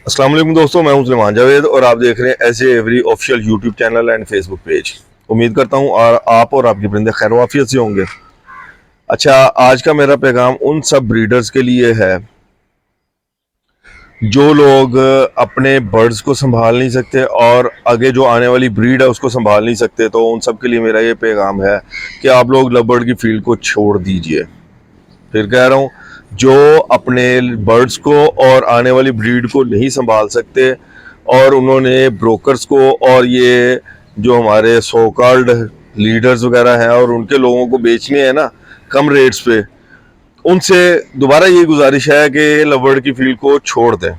अस्सलाम वालेकुम दोस्तों, मैं हूं सुलेमान जावेद और आप देख रहे हैं ऐसे every official YouTube channel and Facebook page. उम्मीद करता हूं और आप और आपके परिंदे खैर वाफियत से होंगे। अच्छा, आज का मेरा पैगाम उन सब ब्रीडर्स के लिए है जो लोग अपने बर्ड्स को संभाल नहीं सकते और आगे जो आने वाली ब्रीड है उसको संभाल नहीं सकते। तो उन सब के लिए मेरा ये पैगाम है कि आप लोग लव बर्ड की फील्ड को छोड़ दीजिए। फिर कह रहा हूँ, जो अपने बर्ड्स को और आने वाली ब्रीड को नहीं संभाल सकते और उन्होंने ब्रोकर्स को और ये जो हमारे सो कॉल्ड लीडर्स वगैरह हैं और उनके लोगों को बेचने हैं ना कम रेट्स पे, उनसे दोबारा ये गुजारिश है कि लव बर्ड की फील्ड को छोड़ दें।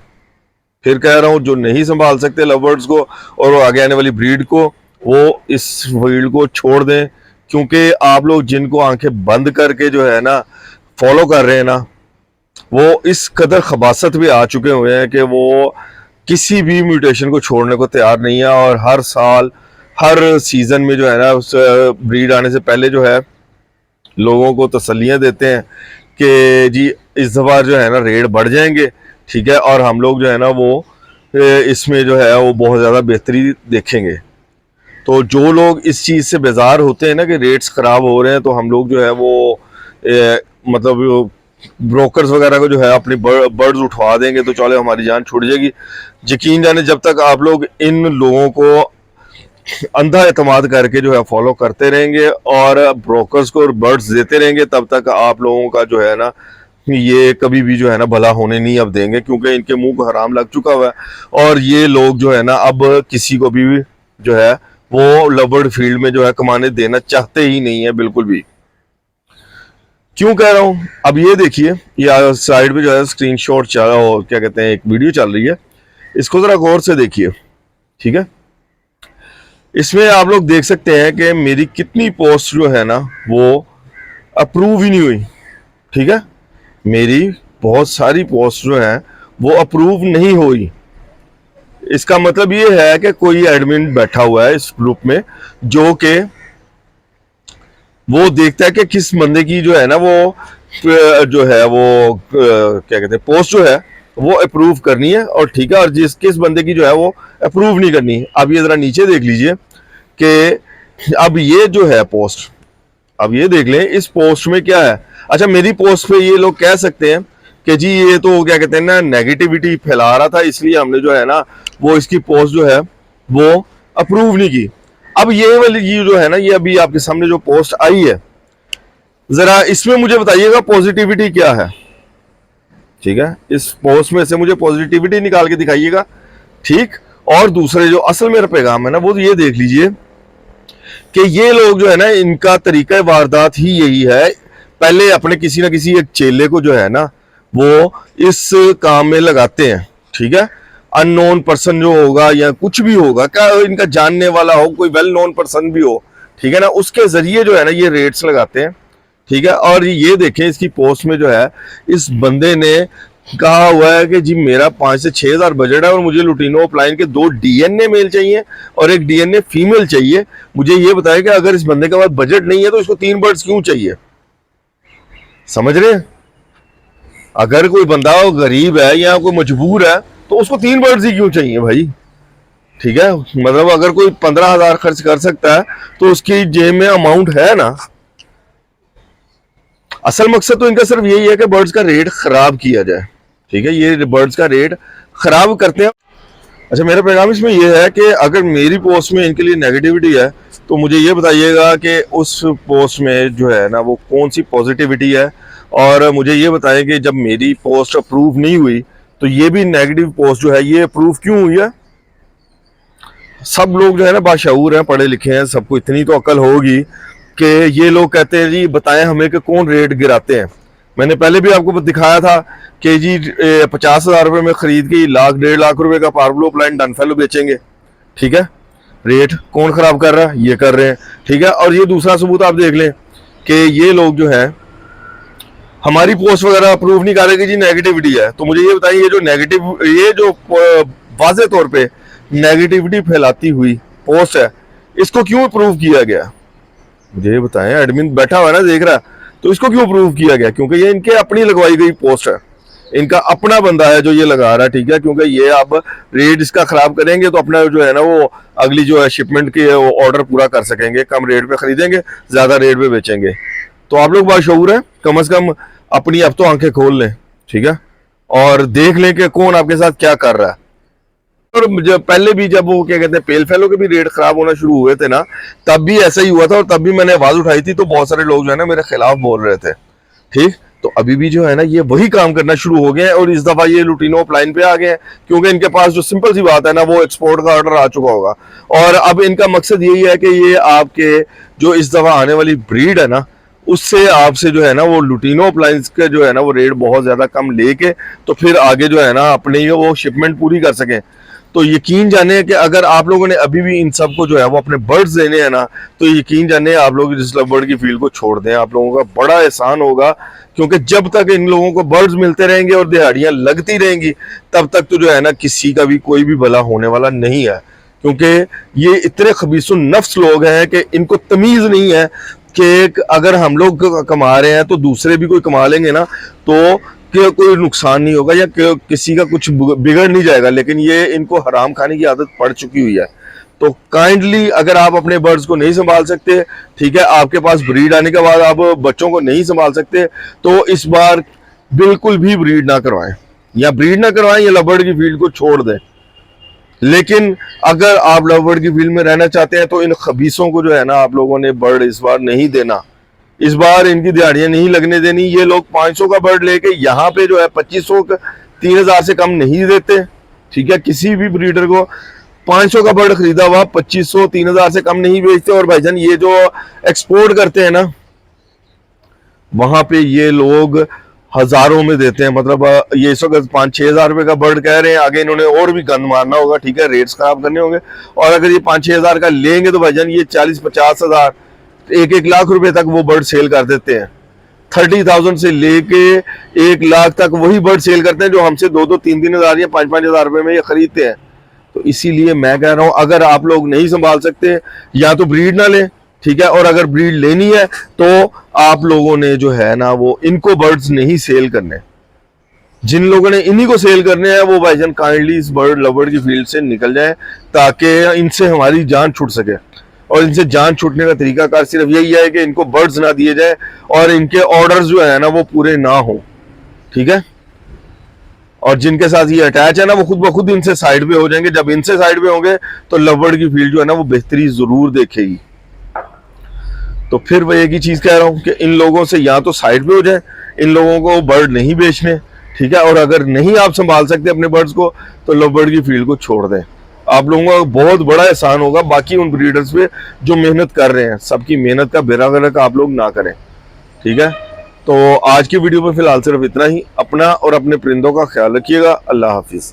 फिर कह रहा हूँ, जो नहीं संभाल सकते लव बर्ड्स को और आगे आने वाली ब्रीड को, वो इस फील्ड को छोड़ दें। क्योंकि आप लोग जिनको आंखें बंद करके जो है ना फॉलो कर रहे हैं ना, वो इस कदर खबासत भी आ चुके हुए हैं कि वो किसी भी म्यूटेशन को छोड़ने को तैयार नहीं है। और हर साल हर सीज़न में जो है ना उस ब्रीड आने से पहले जो है लोगों को तसल्लियाँ देते हैं कि जी इस दफ़ा जो है ना रेट बढ़ जाएंगे, ठीक है, और हम लोग जो है ना वो इसमें जो है वो बहुत ज़्यादा बेहतरी देखेंगे। तो जो लोग इस चीज़ से बेजार होते हैं ना कि रेट्स ख़राब हो रहे हैं, तो हम लोग जो है वो मतलब ब्रोकर्स वगैरह को जो है अपनी बर्ड्स उठवा देंगे तो चले हमारी जान छूट जाएगी। यकीन जाने जब तक आप लोग इन लोगों को अंधा एतमाद करके जो है फॉलो करते रहेंगे और ब्रोकर्स को बर्ड्स देते रहेंगे, तब तक आप लोगों का जो है ना ये कभी भी जो है ना भला होने नहीं अब देंगे। क्योंकि इनके मुंह को हराम लग चुका हुआ है और ये लोग जो है ना अब किसी को भी जो है वो लवर्ड फील्ड में जो है कमाने देना चाहते ही नहीं है बिल्कुल भी। क्यों कह रहा हूं, अब ये देखिए, ये साइड पे जो है स्क्रीनशॉट चल और क्या कहते हैं एक वीडियो चल रही है, इसको जरा गौर से देखिए, ठीक है। इसमें आप लोग देख सकते हैं कि मेरी कितनी पोस्ट जो है ना वो अप्रूव ही नहीं हुई, ठीक है। मेरी बहुत सारी पोस्ट जो है वो अप्रूव नहीं हुई। इसका मतलब ये है कि कोई एडमिन बैठा हुआ है इस ग्रुप में जो कि वो देखता है कि किस बंदे की जो है ना वो जो है वो क्या कहते हैं पोस्ट जो है वो अप्रूव करनी है और ठीक है, और जिस किस बंदे की जो है वो अप्रूव नहीं करनी है। अब ये जरा नीचे देख लीजिए कि अब ये जो है पोस्ट, अब ये देख लें इस पोस्ट में क्या है। अच्छा, मेरी पोस्ट पे ये लोग कह सकते हैं कि जी ये तो क्या कहते हैं ना नेगेटिविटी फैला रहा था, इसलिए हमने जो है ना वो इसकी पोस्ट जो है वो अप्रूव नहीं की। अब ये वाली ये जो है ना ये अभी आपके सामने जो पोस्ट आई है, जरा इसमें मुझे बताइएगा पॉजिटिविटी क्या है, ठीक है। इस पोस्ट में से मुझे पॉजिटिविटी निकाल के दिखाइएगा, ठीक। और दूसरे जो असल मेरा पैगाम है ना वो ये देख लीजिए कि ये लोग जो है ना इनका तरीका वारदात ही यही है, पहले अपने किसी ना किसी एक चेले को जो है ना वो इस काम में लगाते हैं, ठीक है। अननोन पर्सन जो होगा या कुछ भी होगा, क्या इनका जानने वाला हो, कोई वेल नोन पर्सन भी हो, ठीक है ना, उसके जरिए जो है ना ये रेट्स लगाते हैं, ठीक है। और ये देखें इसकी पोस्ट में जो है इस बंदे ने कहा हुआ है कि जी मेरा 5 से 6 हज़ार बजट है और मुझे लुटिनो अपलाइन के 2 डीएनए मेल चाहिए और एक डीएनए फीमेल चाहिए। मुझे ये बताया कि अगर इस बंदे के पास बजट नहीं है तो इसको 3 बर्ड्स क्यों चाहिए, समझ रहे हैं। अगर कोई बंदा गरीब है या कोई मजबूर है तो उसको 3 बर्ड्स ही क्यों चाहिए भाई, ठीक है। मतलब अगर कोई 15,000 खर्च कर सकता है तो उसकी जेब में अमाउंट है ना। असल मकसद तो इनका सिर्फ यही है कि बर्ड्स का रेट खराब किया जाए, ठीक है। ये बर्ड्स का रेट खराब करते हैं। अच्छा, मेरा पैगाम इसमें यह है कि अगर मेरी पोस्ट में इनके लिए नेगेटिविटी है तो मुझे ये बताइएगा कि उस पोस्ट में जो है ना वो कौन सी पॉजिटिविटी है, और मुझे ये बताएं कि जब मेरी पोस्ट अप्रूव नहीं हुई तो ये भी नेगेटिव पोस्ट जो है ये अप्रूव क्यों हुई है। सब लोग जो है ना बाशऊर हैं, पढ़े लिखे हैं, सबको इतनी तो अकल होगी कि ये लोग कहते हैं जी बताएं हमें कि कौन रेट गिराते हैं। मैंने पहले भी आपको दिखाया था कि जी 50,000 रुपये में खरीद के 1,00,000-1.5 लाख रुपए का पार्बलो प्लान डनफेलो बेचेंगे, ठीक है। रेट कौन खराब कर रहा है, ये कर रहे हैं, ठीक है। और ये दूसरा सबूत आप देख लें कि ये लोग जो है हमारी पोस्ट वगैरह अप्रूव नहीं कर रहे कि जी नेगेटिविटी है। तो मुझे ये बताइए ये जो नेगेटिव ये जो वाजे तौर पे नेगेटिविटी फैलाती हुई पोस्ट है इसको क्यों अप्रूव किया गया, मुझे ये बताएं। एडमिन बैठा हुआ है ना देख रहा है, तो इसको क्यों अप्रूव किया गया, क्योंकि ये इनके अपनी लगवाई गई पोस्ट है। इनका अपना बंदा है जो ये लगा रहा है, ठीक है, क्योंकि ये अब रेट इसका खराब करेंगे तो अपना जो है ना वो अगली जो है शिपमेंट के ऑर्डर पूरा कर सकेंगे, कम रेट पे खरीदेंगे, ज्यादा रेट पे बेचेंगे। तो आप लोग बाशऊर हैं, कम से कम अपनी अब तो आंखें खोल लें, ठीक है, और देख लें कि कौन आपके साथ क्या कर रहा है। और जब पहले भी जब वो क्या कहते हैं पेल फैलो के भी रेट खराब होना शुरू हुए थे ना, तब भी ऐसा ही हुआ था और तब भी मैंने आवाज उठाई थी, तो बहुत सारे लोग जो है ना मेरे खिलाफ बोल रहे थे, ठीक। तो अभी भी जो है ना ये वही काम करना शुरू हो गए हैं और इस दफा ये लुटिनो लाइन पे आ गए हैं, क्योंकि इनके पास जो सिंपल सी बात है ना वो एक्सपोर्ट का ऑर्डर आ चुका होगा और अब इनका मकसद यही है कि ये आपके जो इस दफा आने वाली ब्रीड है ना उससे आपसे जो है ना वो लुटिनो अप्लायंस के जो है ना वो रेट बहुत ज्यादा कम लेके तो फिर आगे जो है ना अपने वो शिपमेंट पूरी कर सकें। तो यकीन जाने कि अगर आप लोगों ने अभी भी इन सबको जो है वो अपने बर्ड्स देने हैं ना, तो यकीन जाने आप लोग इस लव की फील्ड को छोड़ दें, आप लोगों का बड़ा एहसान होगा, क्योंकि जब तक इन लोगों को बर्ड्स मिलते रहेंगे और दिहाड़ियां लगती रहेंगी तब तक तो जो है ना किसी का भी कोई भी भला होने वाला नहीं है, क्योंकि ये इतने खबीसुन नफ्स लोग हैं कि इनको तमीज नहीं है कि अगर हम लोग कमा रहे हैं तो दूसरे भी कोई कमा लेंगे ना तो कि कोई नुकसान नहीं होगा या किसी का कुछ बिगड़ नहीं जाएगा, लेकिन ये इनको हराम खाने की आदत पड़ चुकी हुई है। तो काइंडली अगर आप अपने बर्ड्स को नहीं संभाल सकते, ठीक है, आपके पास ब्रीड आने के बाद आप बच्चों को नहीं संभाल सकते, तो इस बार बिल्कुल भी ब्रीड ना करवाएं, या ब्रीड ना करवाएं या लवबर्ड की फील्ड को छोड़ दें। लेकिन अगर आप लवबर्ड की फील्ड में रहना चाहते हैं तो इन खबीसों को जो है ना आप लोगों ने बर्ड इस बार नहीं देना, इस बार इनकी दिहाड़ियां नहीं लगने देनी। ये लोग 500 का बर्ड लेके यहाँ पे जो है 2500 का 3000 से कम नहीं देते, ठीक है, किसी भी ब्रीडर को 500 का बर्ड खरीदा हुआ 2500 3000 से कम नहीं बेचते। और भाईजान ये जो एक्सपोर्ट करते हैं ना वहां पे ये लोग हजारों में देते हैं, मतलब ये इस वक्त 5-6 हजार रुपए का बर्ड कह रहे हैं, आगे इन्होंने और भी गंद मारना होगा, ठीक है, रेट्स खराब करने होंगे। और अगर ये 5-6 हजार का लेंगे तो भाईजान ये 40-50 हजार 1-1 लाख रुपए तक वो बर्ड सेल कर देते हैं। 30,000 से लेके 1 लाख तक वही बर्ड सेल करते हैं जो हमसे 2-2, 3-3 हजार या 5-5 हजार रुपए में ये खरीदते हैं। तो इसीलिए मैं कह रहा हूं अगर आप लोग नहीं संभाल सकते या तो ब्रीड ना लें, ठीक है, और अगर ब्रीड लेनी है तो आप लोगों ने जो है ना वो इनको बर्ड्स नहीं सेल करने, जिन लोगों ने इन्हीं को सेल करने हैं वो भाईजान काइंडली इस बर्ड लवर की फील्ड से निकल जाए ताकि इनसे हमारी जान छूट सके। और इनसे जान छूटने का तरीकाकार सिर्फ यही है कि इनको बर्ड्स ना दिए जाए और इनके ऑर्डर्स जो है ना वो पूरे ना हो, ठीक है। और जिनके साथ ये अटैच है ना वो खुद ब खुद इनसे साइड पे हो जाएंगे। जब इनसे साइड पे होंगे तो लवबर्ड की फील्ड जो है ना वो बेहतरी जरूर देखेगी। तो फिर वही एक ही चीज कह रहा हूं कि इन लोगों से या तो साइड पे हो जाए, इन लोगों को बर्ड नहीं बेचने, ठीक है, और अगर नहीं आप संभाल सकते अपने बर्ड्स को तो लवबर्ड की फील्ड को छोड़ दें। आप लोगों का बहुत बड़ा एहसान होगा बाकी उन ब्रीडर्स पे जो मेहनत कर रहे हैं। सबकी मेहनत का बेरा गर्क आप लोग ना करें, ठीक है। तो आज की वीडियो में फिलहाल सिर्फ इतना ही। अपना और अपने परिंदों का ख्याल रखिएगा। अल्लाह हाफिज।